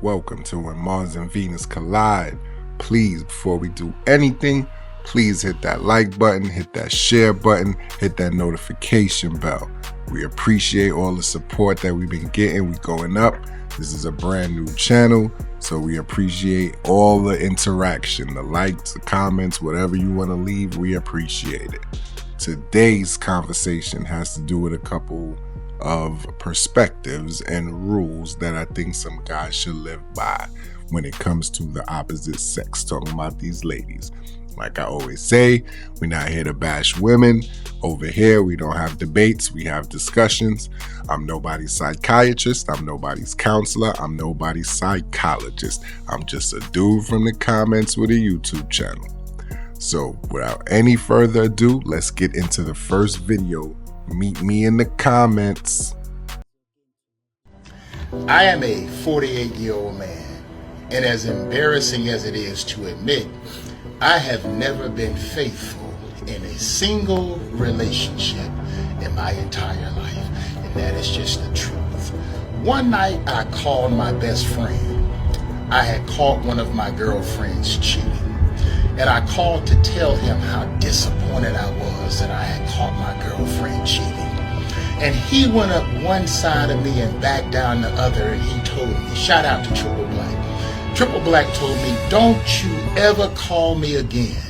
Welcome to When Mars and Venus Collide. Please, before we do anything, please hit that like button, hit that share button, hit that notification bell. We appreciate all the support that we've been getting. We're going up. This is a brand new channel, so we appreciate all the interaction, the likes, the comments, whatever you want to leave, we appreciate it. Today's conversation has to do with a couple of perspectives and rules that I think some guys should live by when it comes to the opposite sex, talking about these ladies. Like I always say, we're not here to bash women. Over here, we don't have debates, we have discussions. I'm nobody's psychiatrist, I'm nobody's counselor, I'm nobody's psychologist. I'm just a dude from the comments with a YouTube channel. So without any further ado, let's get into the first video. Meet me in the comments. I am a 48-year-old man, and as embarrassing as it is to admit, I have never been faithful in a single relationship in my entire life, and that is just the truth. One night I called my best friend. I had caught one of my girlfriends cheating, and I called to tell him how disappointed I was that I had caught my girlfriend cheating. And he went up one side of me and back down the other, and he told me, shout out to Triple Black. Triple Black told me, don't you ever call me again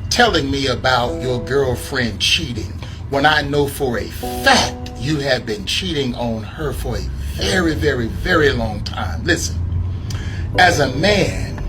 telling me about your girlfriend cheating when I know for a fact you have been cheating on her for a very, very, very long time. Listen, as a man,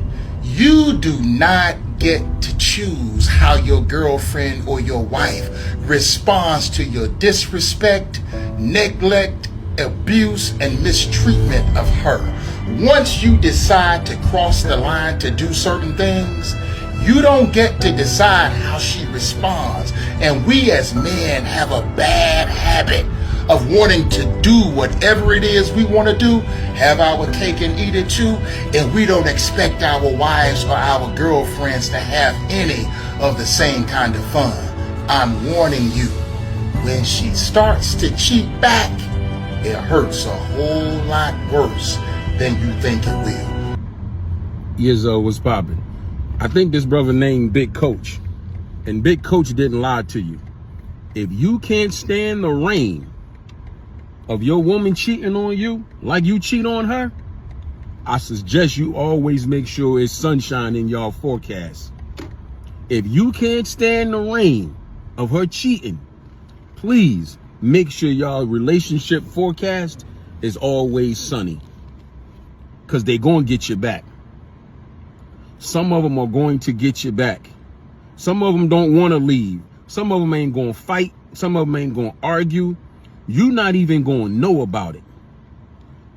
you do not get to choose how your girlfriend or your wife responds to your disrespect, neglect, abuse, and mistreatment of her. Once you decide to cross the line to do certain things, you don't get to decide how she responds. And we as men have a bad habit of wanting to do whatever it is we want to do, have our cake and eat it too, and we don't expect our wives or our girlfriends to have any of the same kind of fun. I'm warning you, when she starts to cheat back, it hurts a whole lot worse than you think it will. Years was popping. I think this brother named Big Coach, and Big Coach didn't lie to you. If you can't stand the rain of your woman cheating on you like you cheat on her, I suggest you always make sure it's sunshine in y'all forecast. If you can't stand the rain of her cheating, please make sure y'all relationship forecast is always sunny, because they gonna get you back. Some of them are going to get you back. Some of them don't want to leave. Some of them ain't gonna fight. Some of them ain't gonna argue. You're not even gonna know about it.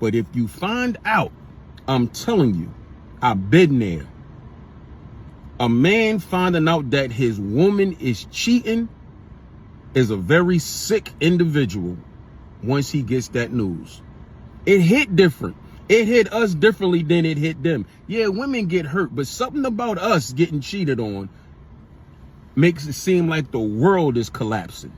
But if you find out, I'm telling you, I've been there. A man finding out that his woman is cheating is a very sick individual once he gets that news. It hit different. It hit us differently than it hit them. Yeah, women get hurt, but something about us getting cheated on makes it seem like the world is collapsing.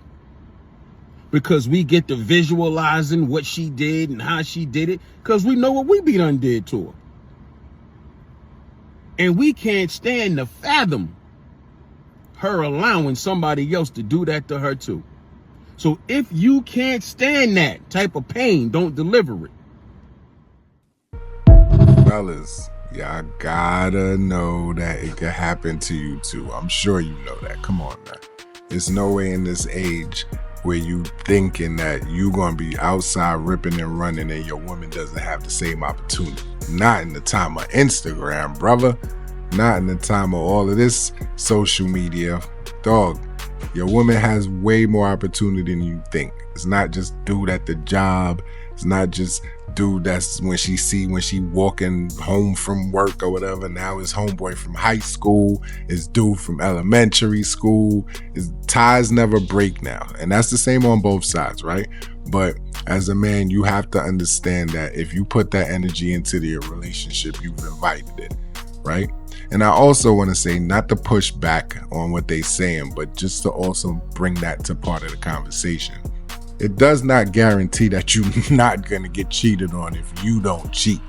Because we get to visualizing what she did and how she did it, because we know what we be done did to her. And we can't stand to fathom her allowing somebody else to do that to her too. So if you can't stand that type of pain, don't deliver it. Fellas, y'all gotta know that it could happen to you too. I'm sure you know that. Come on, man. There's no way in this age where you thinking that you gonna be outside ripping and running and your woman doesn't have the same opportunity. Not in the time of Instagram, brother. Not in the time of all of this social media. Dog, your woman has way more opportunity than you think. It's not just dude at the job. It's not just dude that's when she walking home from work or whatever. Now it's homeboy from high school. It's dude from elementary school. It's ties never break now. And that's the same on both sides, right? But as a man, you have to understand that if you put that energy into your relationship, you've invited it, right? And I also want to say, not to push back on what they're saying, but just to also bring that to part of the conversation. It does not guarantee that you're not going to get cheated on if you don't cheat.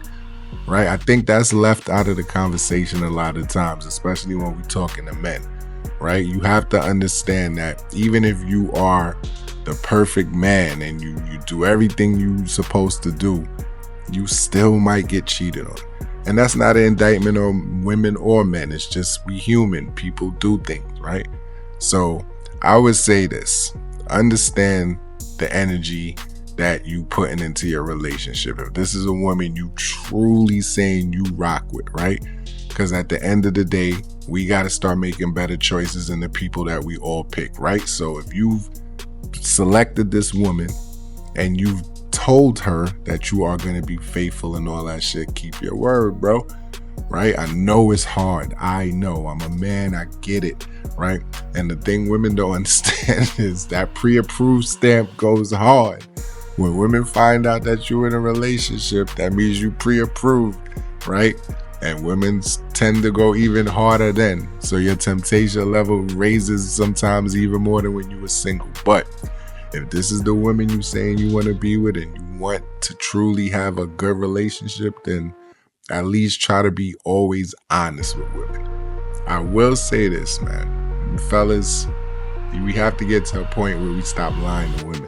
right? I think that's left out of the conversation a lot of times, especially when we're talking to men, right? You have to understand that even if you are the perfect man and you do everything you're supposed to do, you still might get cheated on. And that's not an indictment on women or men. It's just we human. People do things, right? So I would say this. Understand the energy that you putting into your relationship. If this is a woman you truly saying you rock with, right? Because at the end of the day, we got to start making better choices in the people that we all pick, right? So if you've selected this woman and you've told her that you are going to be faithful and all that shit, keep your word, bro. Right? I know it's hard. I know. I'm a man. I get it. Right? And the thing women don't understand is that pre-approved stamp goes hard. When women find out that you're in a relationship, that means you pre-approved, right? And women tend to go even harder then. So your temptation level raises sometimes even more than when you were single. But if this is the woman you saying you want to be with and you want to truly have a good relationship, then at least try to be always honest with women. I will say this, man. Fellas, we have to get to a point where we stop lying to women,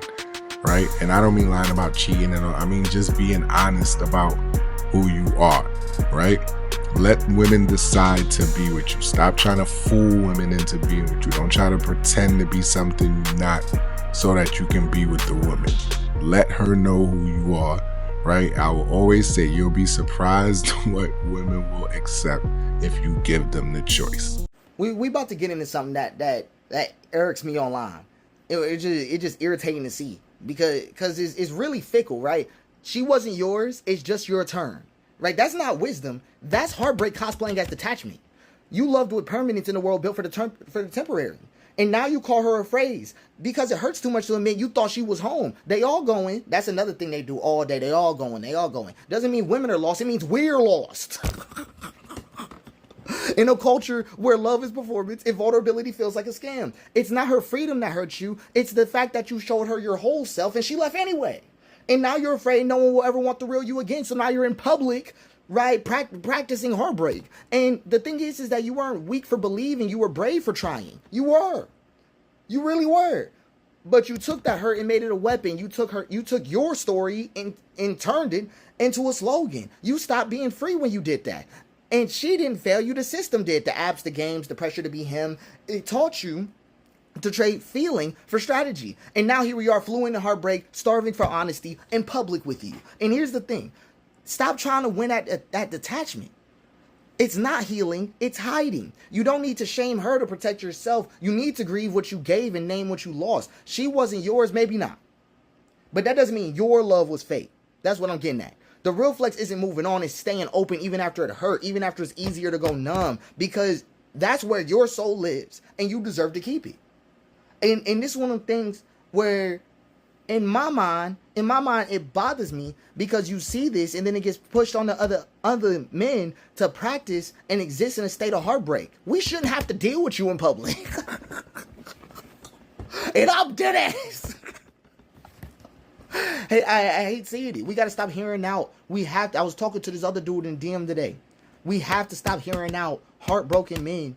right? And I don't mean lying about cheating and all. I mean just being honest about who you are, right? Let women decide to be with you. Stop trying to fool women into being with you. Don't try to pretend to be something you're not so that you can be with the woman. Let her know who you are, right? I will always say you'll be surprised what women will accept if you give them the choice. We about to get into something that irks me online. It's just irritating to see because it's really fickle, right? She wasn't yours. It's just your turn, right? That's not wisdom. That's heartbreak cosplaying as detachment. You loved with permanence in a world built for the temporary. And now you call her a phrase because it hurts too much to admit you thought she was home. They all going. That's another thing they do all day. They all going. Doesn't mean women are lost. It means we're lost. In a culture where love is performance and vulnerability feels like a scam. It's not her freedom that hurts you. It's the fact that you showed her your whole self and she left anyway. And now you're afraid no one will ever want the real you again. So now you're in public, right, practicing heartbreak. And the thing is that you weren't weak for believing. You were brave for trying. You were. You really were. But you took that hurt and made it a weapon. You took your story and turned it into a slogan. You stopped being free when you did that. And she didn't fail you. The system did. The apps, the games, the pressure to be him. It taught you to trade feeling for strategy. And now here we are, fluent in heartbreak, starving for honesty, in public with you. And here's the thing. Stop trying to win at detachment. It's not healing. It's hiding. You don't need to shame her to protect yourself. You need to grieve what you gave and name what you lost. She wasn't yours, maybe not. But that doesn't mean your love was fake. That's what I'm getting at. The real flex isn't moving on. It's staying open even after it hurt, even after it's easier to go numb, because that's where your soul lives and you deserve to keep it. And this is one of the things where in my mind, it bothers me because you see this and then it gets pushed on the other men to practice and exist in a state of heartbreak. We shouldn't have to deal with you in public. And I'm dead ass. Hey, I hate seeing it. We got to stop hearing out. I was talking to this other dude in DM today. We have to stop hearing out heartbroken men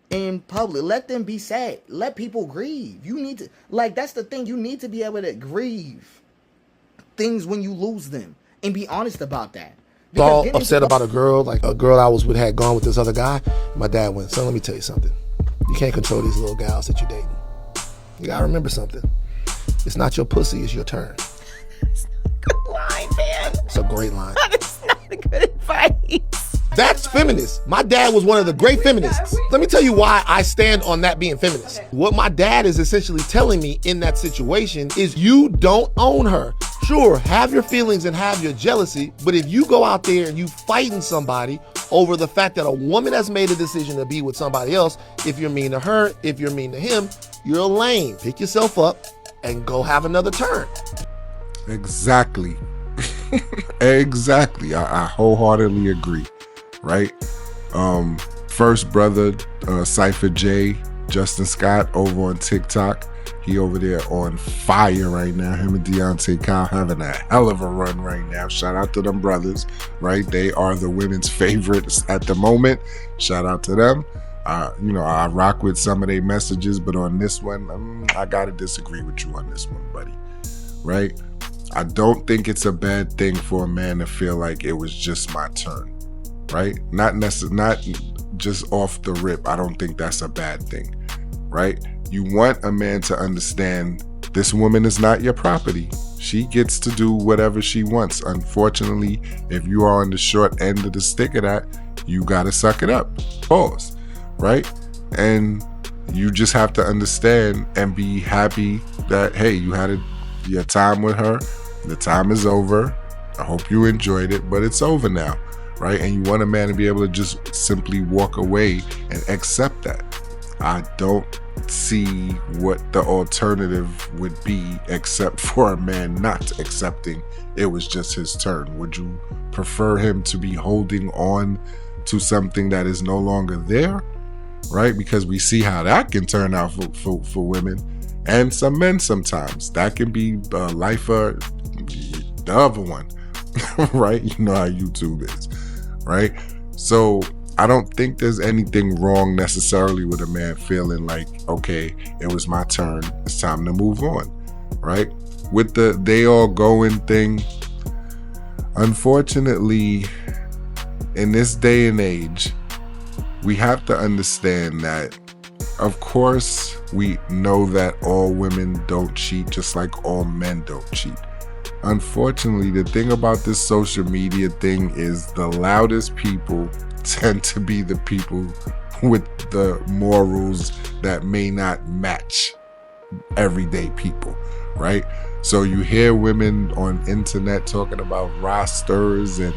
in public. Let them be sad. Let people grieve. You need to, that's the thing. You need to be able to grieve things when you lose them and be honest about that. All upset about a girl, like a girl I was with had gone with this other guy. My dad went, son, let me tell you something. You can't control these little gals that you're dating. You gotta remember something. It's not your pussy, it's your turn. It's not a good line, man. It's a great line. That's not a good advice. That's feminist. My dad was one of the great feminists. Let me tell you why I stand on that being feminist. What my dad is essentially telling me in that situation is you don't own her. Sure, have your feelings and have your jealousy, but if you go out there and you fighting somebody over the fact that a woman has made a decision to be with somebody else, if you're mean to her, if you're mean to him, you're lame. Pick yourself up and go have another turn. Exactly. Exactly. I wholeheartedly agree. Right? First brother, Cypher J, Justin Scott over on TikTok. He over there on fire right now. Him and Deontay Kyle having a hell of a run right now. Shout out to them brothers, right? They are the women's favorites at the moment. Shout out to them. I rock with some of their messages, but on this one, I gotta disagree with you on this one, buddy. Right? I don't think it's a bad thing for a man to feel like it was just my turn. Right? Not just off the rip. I don't think that's a bad thing. Right? You want a man to understand this woman is not your property. She gets to do whatever she wants. Unfortunately, if you are on the short end of the stick of that, you gotta suck it up. Pause. Right? And you just have to understand and be happy that, hey, you had your time with her. The time is over. I hope you enjoyed it, but it's over now. Right? And you want a man to be able to just simply walk away and accept that. I don't see what the alternative would be except for a man not accepting it was just his turn. Would you prefer him to be holding on to something that is no longer there? Right? Because we see how that can turn out for women and some men sometimes. That can be life for the other one. Right? You know how YouTube is. Right? So I don't think there's anything wrong necessarily with a man feeling like, okay, it was my turn. It's time to move on. Right? With the they all going thing, unfortunately, in this day and age, we have to understand that, of course, we know that all women don't cheat, just like all men don't cheat. Unfortunately, the thing about this social media thing is the loudest people tend to be the people with the morals that may not match everyday people, right? So you hear women on internet talking about rosters and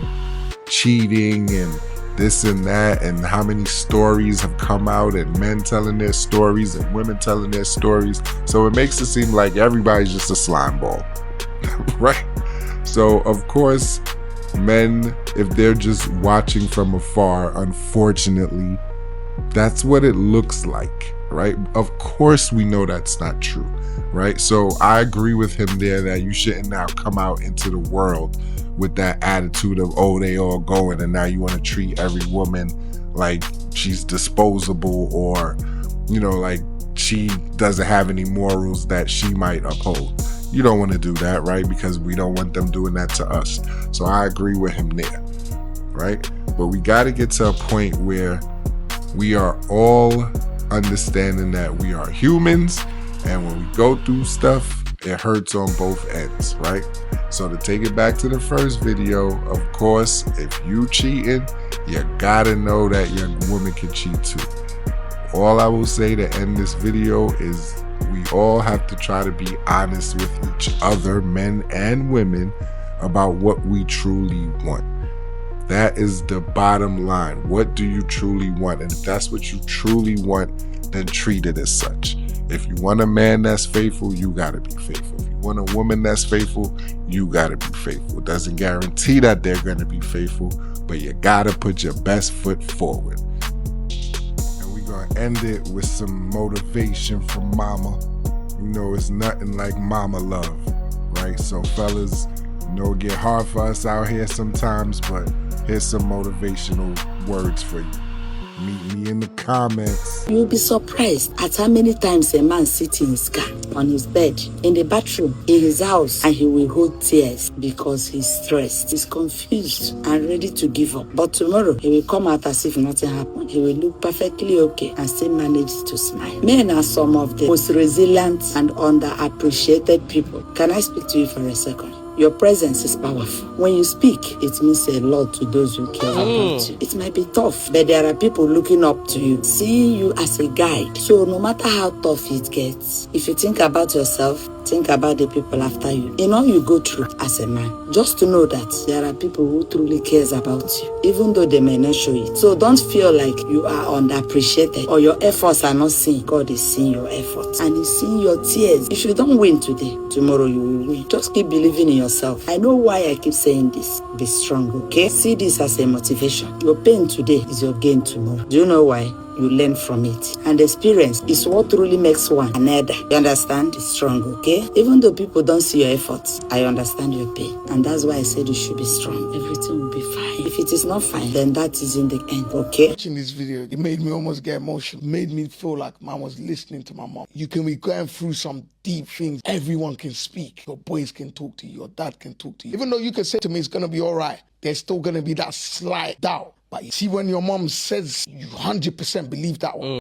cheating and this and that, and how many stories have come out, and men telling their stories and women telling their stories. So it makes it seem like everybody's just a slime ball, right? So of course, men, if they're just watching from afar, unfortunately, that's what it looks like, right? Of course, we know that's not true, right? So I agree with him there that you shouldn't now come out into the world with that attitude of, oh, they all going, and now you want to treat every woman like she's disposable, or, you know, like she doesn't have any morals that she might uphold. You don't want to do that, right? Because we don't want them doing that to us. So I agree with him there, right? But we got to get to a point where we are all understanding that we are humans, and when we go through stuff, it hurts on both ends, right? So to take it back to the first video, of course, if you cheating, you gotta know that your woman can cheat too. All I will say to end this video is we all have to try to be honest with each other, men and women, about what we truly want. That is the bottom line. What do you truly want? And if that's what you truly want, then treat it as such. If you want a man that's faithful, you gotta be faithful. If you want a woman that's faithful, you gotta be faithful. It doesn't guarantee that they're gonna be faithful, but you gotta put your best foot forward. And we're gonna end it with some motivation from mama. You know, it's nothing like mama love, right? So fellas, you know, it get hard for us out here sometimes, but here's some motivational words for you. Meet me in the comments. You'll be surprised at how many times a man sits in his car, on his bed, in the bathroom, in his house, and he will hold tears because he's stressed, he's confused, and ready to give up. But tomorrow, he will come out as if nothing happened. He will look perfectly okay and still manage to smile. Men are some of the most resilient and underappreciated people. Can I speak to you for a second? Your presence is powerful. When you speak, it means a lot to those who care about you. It might be tough, but there are people looking up to you, seeing you as a guide. So no matter how tough it gets, if you think about yourself, think about the people after you. In all you go through as a man, just to know that there are people who truly cares about you, even though they may not show it. So don't feel like you are underappreciated or your efforts are not seen. God is seeing your efforts and He's seeing your tears. If you don't win today, tomorrow you will win. Just keep believing in yourself. I know why I keep saying this. Be strong, okay? See this as a motivation. Your pain today is your gain tomorrow. Do you know why? you learn from it. And experience is what truly makes one an elder. You understand? It's strong, okay? Even though people don't see your efforts, I understand your pain. And that's why I said you should be strong. Everything will be fine. If it is not fine, then that is in the end, okay? Watching this video, it made me almost get emotional. It made me feel like man was listening to my mom. You can be going through some deep things. Everyone can speak. Your boys can talk to you. Your dad can talk to you. Even though you can say to me it's going to be all right, there's still going to be that slight doubt. But you see, when your mom says you 100% believe that one,